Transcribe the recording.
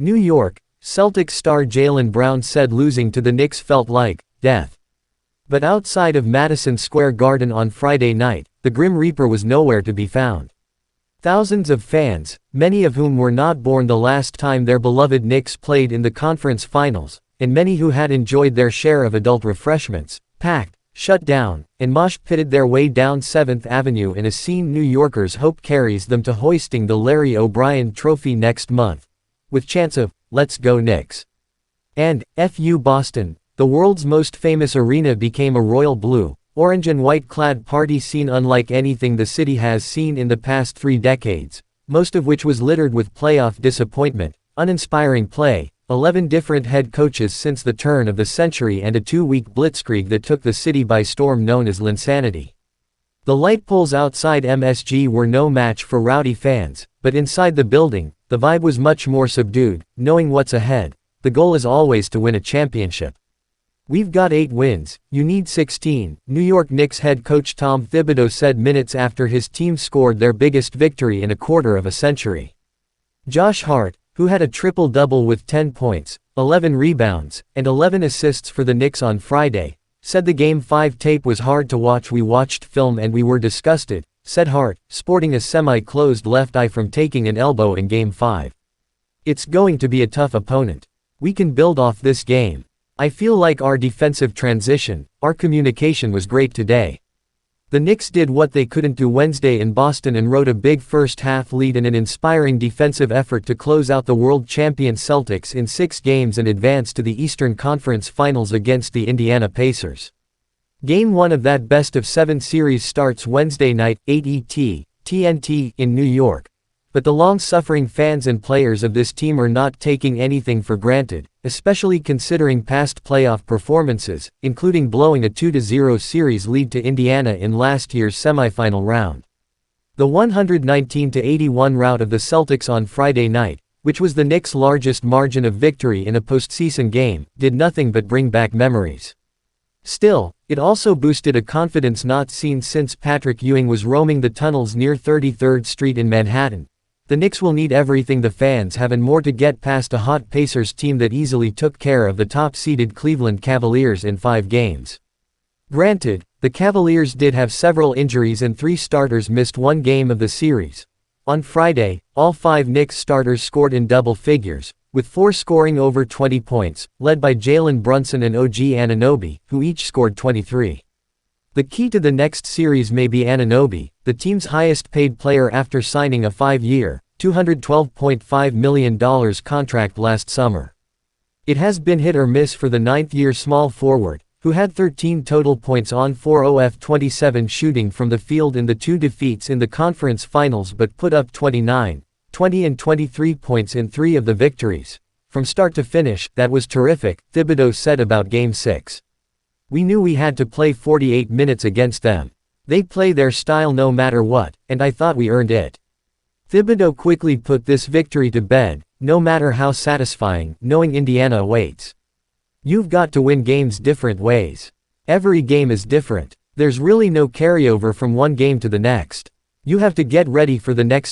New York, Celtics star Jaylen Brown said losing to the Knicks felt like death. But outside of Madison Square Garden on Friday night, the Grim Reaper was nowhere to be found. Thousands of fans, many of whom were not born the last time their beloved Knicks played in the conference finals, and many who had enjoyed their share of adult refreshments, packed, shut down, and mosh-pitted their way down 7th Avenue in a scene New Yorkers hope carries them to hoisting the Larry O'Brien Trophy next month, with chants of, "Let's go Knicks" and "F.U. Boston." The world's most famous arena became a royal blue, orange and white-clad party scene unlike anything the city has seen in the past 3 decades, most of which was littered with playoff disappointment, uninspiring play, 11 different head coaches since the turn of the century and a 2-week blitzkrieg that took the city by storm known as Linsanity. The light poles outside MSG were no match for rowdy fans, but inside the building, the vibe was much more subdued, knowing what's ahead. The goal is always to win a championship. "We've got 8 wins, you need 16, New York Knicks head coach Tom Thibodeau said minutes after his team scored their biggest victory in a quarter of a century. Josh Hart, who had a triple-double with 10 points, 11 rebounds, and 11 assists for the Knicks on Friday, said the Game 5 tape was hard to watch. "We watched film and we were disgusted," said Hart, sporting a semi-closed left eye from taking an elbow in Game 5. "It's going to be a tough opponent. We can build off this game. I feel like our defensive transition, our communication was great today." The Knicks did what they couldn't do Wednesday in Boston and rode a big first-half lead in an inspiring defensive effort to close out the world champion Celtics in 6 games and advance to the Eastern Conference Finals against the Indiana Pacers. Game 1 of that best-of-7 series starts Wednesday night, 8 ET, TNT, in New York. But the long-suffering fans and players of this team are not taking anything for granted, especially considering past playoff performances, including blowing a 2-0 series lead to Indiana in last year's semifinal round. The 119-81 rout of the Celtics on Friday night, which was the Knicks' largest margin of victory in a postseason game, did nothing but bring back memories. Still, it also boosted a confidence not seen since Patrick Ewing was roaming the tunnels near 33rd Street in Manhattan. The Knicks will need everything the fans have and more to get past a hot Pacers team that easily took care of the top-seeded Cleveland Cavaliers in 5 games. Granted, the Cavaliers did have several injuries and 3 starters missed 1 game of the series. On Friday, all 5 Knicks starters scored in double figures, with 4 scoring over 20 points, led by Jalen Brunson and OG Anunoby, who each scored 23. The key to the next series may be Anunoby, the team's highest-paid player after signing a 5-year, $212.5 million contract last summer. It has been hit or miss for the 9th-year small forward, who had 13 total points on 4 of 27 shooting from the field in the 2 defeats in the conference finals but put up 29, 20 and 23 points in 3 of the victories. "From start to finish, that was terrific," Thibodeau said about Game 6. "We knew we had to play 48 minutes against them. They play their style no matter what, and I thought we earned it." Thibodeau quickly put this victory to bed, no matter how satisfying, knowing Indiana awaits. "You've got to win games different ways. Every game is different. There's really no carryover from one game to the next. You have to get ready for the next